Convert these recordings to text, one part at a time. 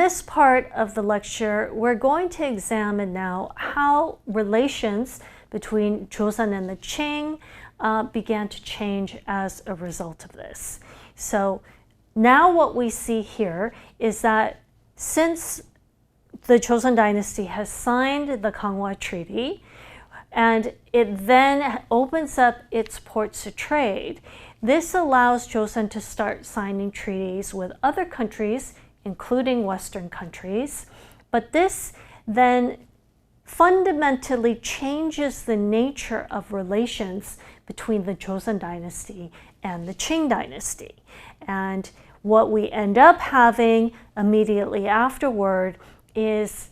this part of the lecture, we're going to examine now how relations between Joseon and the Qing began to change as a result of this. So now what we see here is that since the Joseon dynasty has signed the Ganghwa Treaty, and it then opens up its ports to trade, this allows Joseon to start signing treaties with other countries, including Western countries. But this then fundamentally changes the nature of relations between the Joseon dynasty and the Qing dynasty. And what we end up having immediately afterward is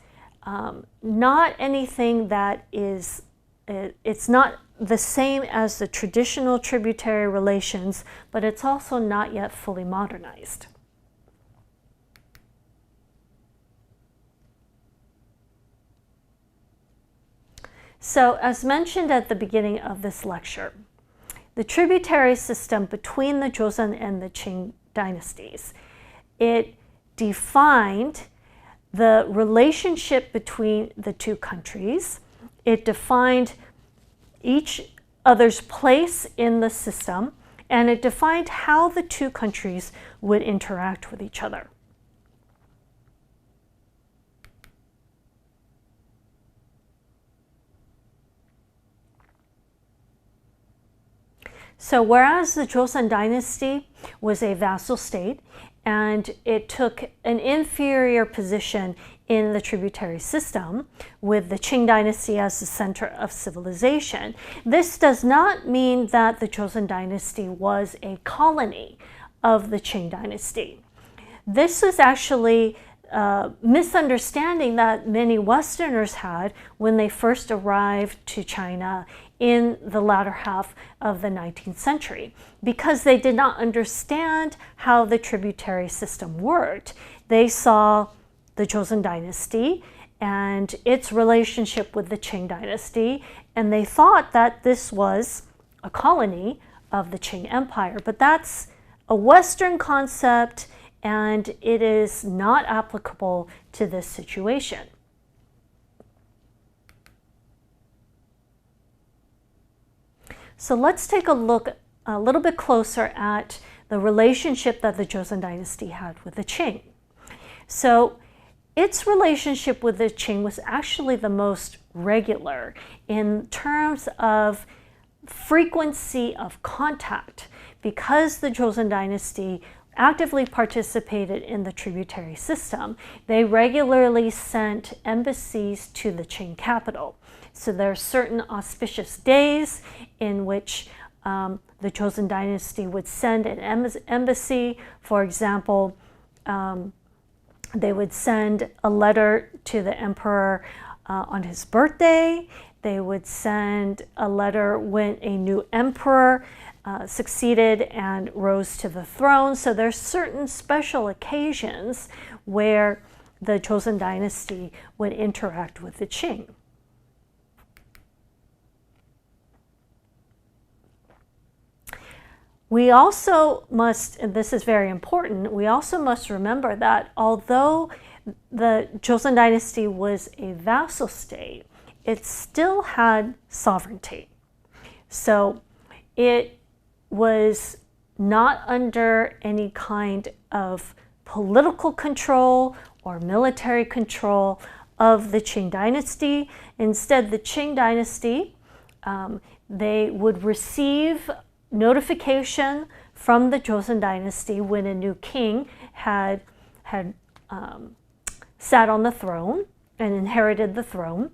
not anything that is, it's not the same as the traditional tributary relations, but it's also not yet fully modernized. So, as mentioned at the beginning of this lecture, the tributary system between the Joseon and the Qing dynasties, it defined the relationship between the two countries. It defined each other's place in the system, and it defined how the two countries would interact with each other. So whereas the Joseon dynasty was a vassal state and it took an inferior position in the tributary system with the Qing dynasty as the center of civilization, this does not mean that the Joseon dynasty was a colony of the Qing dynasty. This was actually a misunderstanding that many Westerners had when they first arrived to China in the latter half of the 19th century, because they did not understand how the tributary system worked. They saw the Joseon dynasty and its relationship with the Qing dynasty, and they thought that this was a colony of the Qing Empire. But that's a Western concept, and it is not applicable to this situation. So let's take a look a little bit closer at the relationship that the Joseon dynasty had with the Qing. So its relationship with the Qing was actually the most regular in terms of frequency of contact, because the Joseon dynasty actively participated in the tributary system. They regularly sent embassies to the Qing capital. So there are certain auspicious days in which the Joseon dynasty would send an embassy. For example, they would send a letter to the emperor on his birthday. They would send a letter when a new emperor succeeded and rose to the throne. So there's certain special occasions where the Joseon dynasty would interact with the Qing. We also must, and this is very important, we also must remember that although the Joseon dynasty was a vassal state, it still had sovereignty. So it was not under any kind of political control or military control of the Qing dynasty. Instead, the Qing dynasty, they would receive notification from the Joseon dynasty when a new king had sat on the throne and inherited the throne.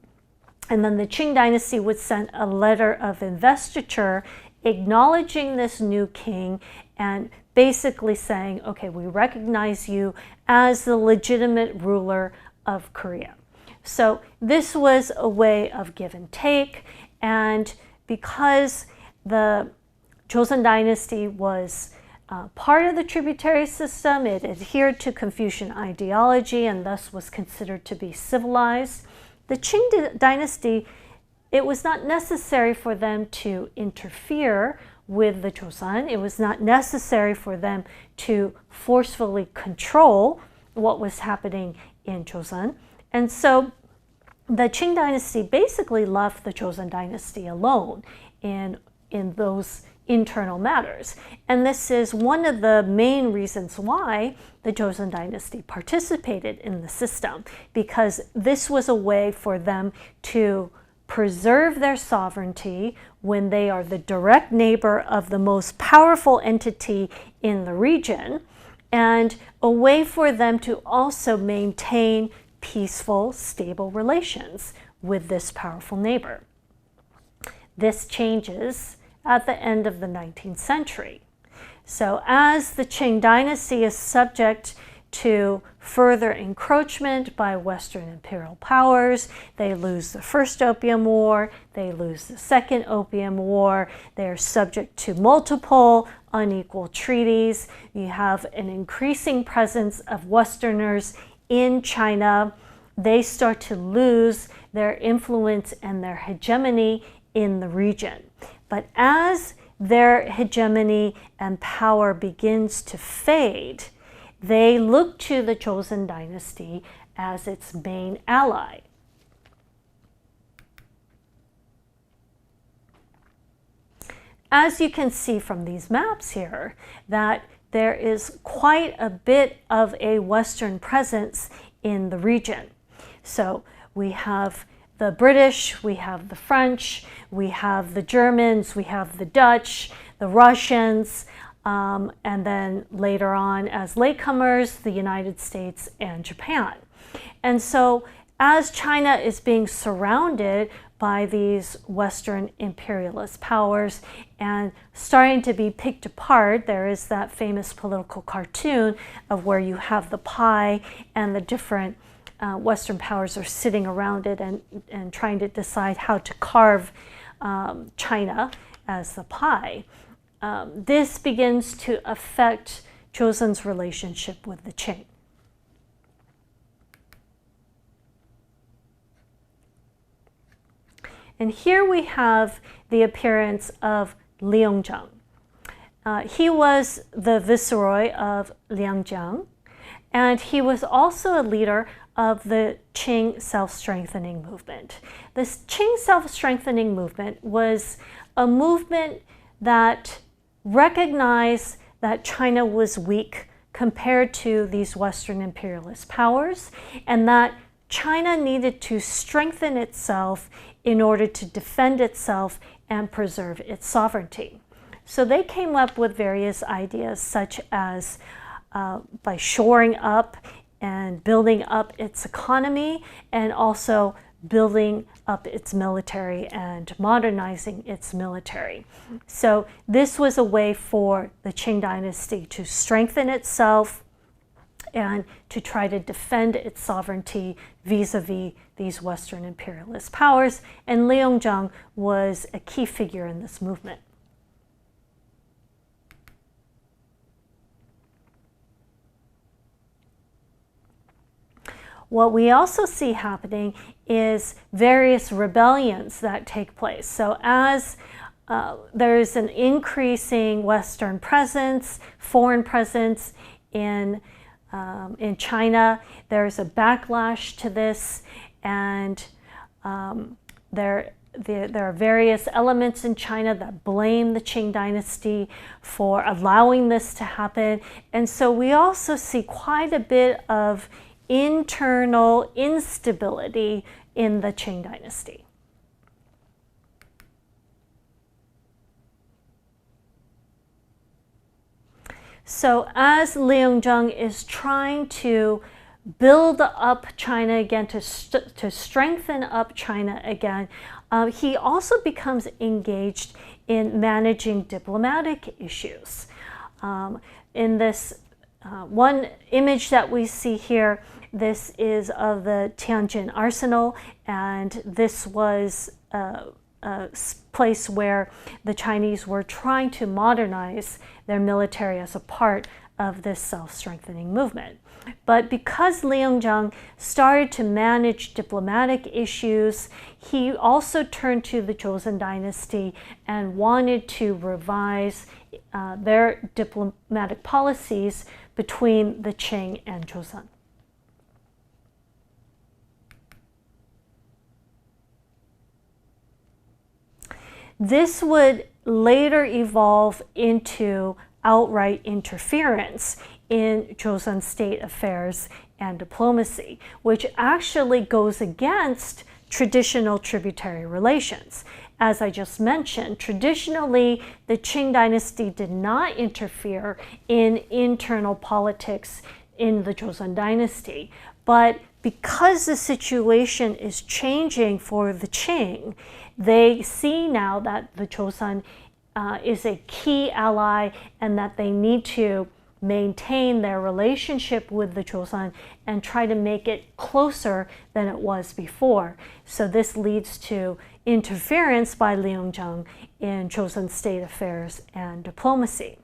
And then the Qing dynasty would send a letter of investiture acknowledging this new king and basically saying, okay, we recognize you as the legitimate ruler of Korea. So this was a way of give and take, and because the Joseon dynasty was part of the tributary system, it adhered to Confucian ideology and thus was considered to be civilized. The Qing dynasty, it was not necessary for them to interfere with the Joseon. It was not necessary for them to forcefully control what was happening in Joseon. And so the Qing dynasty basically left the Joseon dynasty alone in those internal matters. And this is one of the main reasons why the Joseon dynasty participated in the system, because this was a way for them to preserve their sovereignty when they are the direct neighbor of the most powerful entity in the region, and a way for them to also maintain peaceful, stable relations with this powerful neighbor. This changes at the end of the 19th century. So as the Qing dynasty is subject to further encroachment by Western imperial powers, they lose the First Opium War, they lose the Second Opium War, they are subject to multiple unequal treaties. You have an increasing presence of Westerners in China. They start to lose their influence and their hegemony in the region. But as their hegemony and power begins to fade, they look to the Joseon dynasty as its main ally. As you can see from these maps here, that there is quite a bit of a Western presence in the region. So we have the British, we have the French, we have the Germans, we have the Dutch, the Russians, and then later on as latecomers, the United States and Japan. And so as China is being surrounded by these Western imperialist powers and starting to be picked apart, there is that famous political cartoon of where you have the pie and the different Western powers are sitting around it and trying to decide how to carve China as the pie. This begins to affect Joseon's relationship with the Qing. And here we have the appearance of Liangjang. He was the viceroy of Liangjiang, and he was also a leader of the Qing self-strengthening movement. This Qing self-strengthening movement was a movement that recognized that China was weak compared to these Western imperialist powers, and that China needed to strengthen itself in order to defend itself and preserve its sovereignty. So they came up with various ideas, such as by shoring up and building up its economy, and also building up its military and modernizing its military. So this was a way for the Qing dynasty to strengthen itself and to try to defend its sovereignty vis-a-vis these Western imperialist powers, and Liangjang was a key figure in this movement. What we also see happening is various rebellions that take place. So as there's an increasing Western presence, foreign presence in China, there's a backlash to this, and there are various elements in China that blame the Qing dynasty for allowing this to happen. And so we also see quite a bit of internal instability in the Qing dynasty. So as Liangjang is trying to build up China again, to strengthen up China again, he also becomes engaged in managing diplomatic issues. In this one image that we see here, this is of the Tianjin Arsenal, and this was a place where the Chinese were trying to modernize their military as a part of this self-strengthening movement. But because Liangjang started to manage diplomatic issues, he also turned to the Joseon dynasty and wanted to revise their diplomatic policies between the Qing and Joseon. This would later evolve into outright interference in Joseon state affairs and diplomacy, which actually goes against traditional tributary relations. As I just mentioned, traditionally, the Qing dynasty did not interfere in internal politics in the Joseon dynasty. But because the situation is changing for the Qing, they see now that the Joseon is a key ally and that they need to maintain their relationship with the Joseon and try to make it closer than it was before. So this leads to interference by Liu in Joseon state affairs and diplomacy.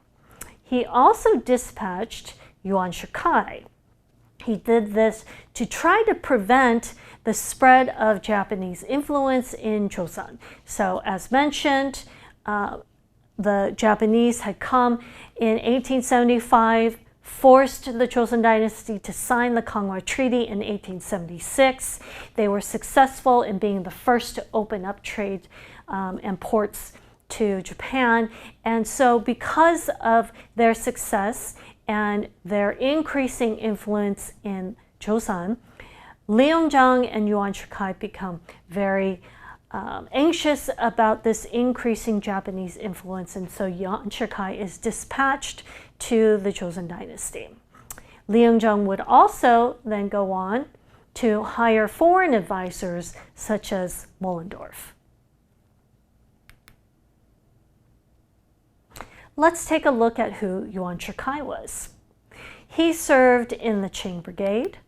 He also dispatched Yuan Shikai. He did this to try to prevent the spread of Japanese influence in Joseon. So as mentioned, the Japanese had come in 1875, forced the Joseon dynasty to sign the Kanghwa Treaty in 1876. They were successful in being the first to open up trade and ports to Japan. And so because of their success and their increasing influence in Joseon, Liu and Yuan Shikai become very anxious about this increasing Japanese influence, and so Yuan Shikai is dispatched to the Joseon dynasty. Liu would also then go on to hire foreign advisors such as Moellendorff. Let's take a look at who Yuan Shikai was. He served in the Qing Brigade.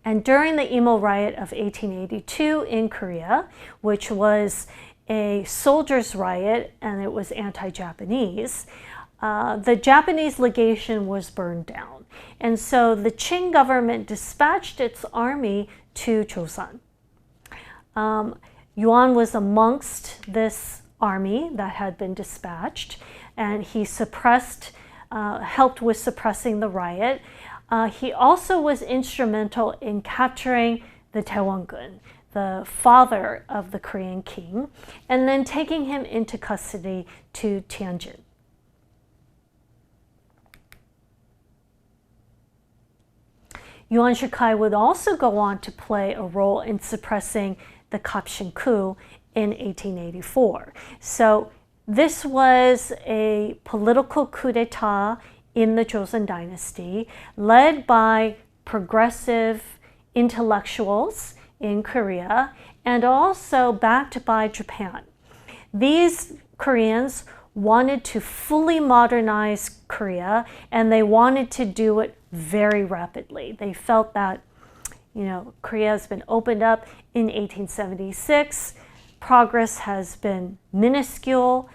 And during the Imo Riot of 1882 in Korea, which was a soldiers' riot and it was anti-Japanese, the Japanese legation was burned down. And so the Qing government dispatched its army to Joseon. Yuan was amongst this army that had been dispatched, and he helped with suppressing the riot. He also was instrumental in capturing the Taewongun, the father of the Korean king, and then taking him into custody to Tianjin. Yuan Shikai would also go on to play a role in suppressing the Kapshin coup in 1884. So this was a political coup d'etat in the Joseon dynasty, led by progressive intellectuals in Korea and also backed by Japan. These Koreans wanted to fully modernize Korea, and they wanted to do it very rapidly. They felt that, Korea has been opened up in 1876. Progress has been minuscule,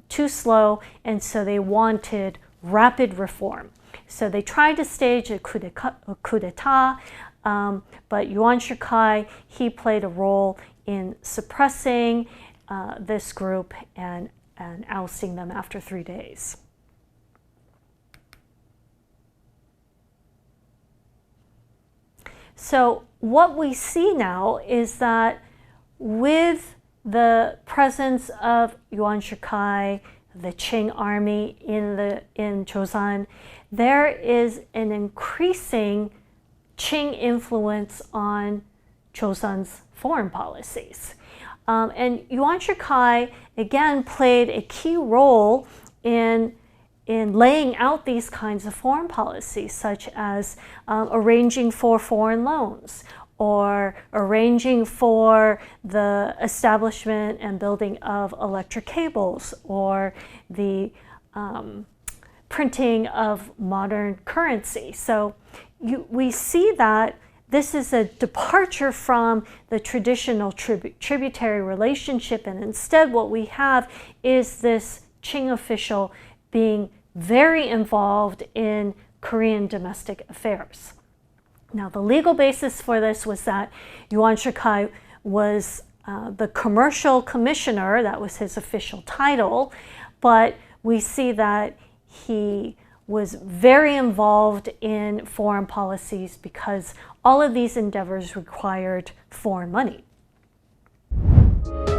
too slow, and so they wanted rapid reform. So they tried to stage a coup d'etat, but Yuan Shikai, he played a role in suppressing this group and ousting them after 3 days. So what we see now is that with the presence of Yuan Shikai, the Qing army in Joseon, there is an increasing Qing influence on Joseon's foreign policies. And Yuan Shikai, again, played a key role in laying out these kinds of foreign policies, such as arranging for foreign loans, or arranging for the establishment and building of electric cables, or the printing of modern currency. So we see that this is a departure from the traditional tributary relationship, and instead what we have is this Qing official being very involved in Korean domestic affairs. Now, the legal basis for this was that Yuan Shikai was the commercial commissioner. That was his official title, but we see that he was very involved in foreign policies because all of these endeavors required foreign money. you.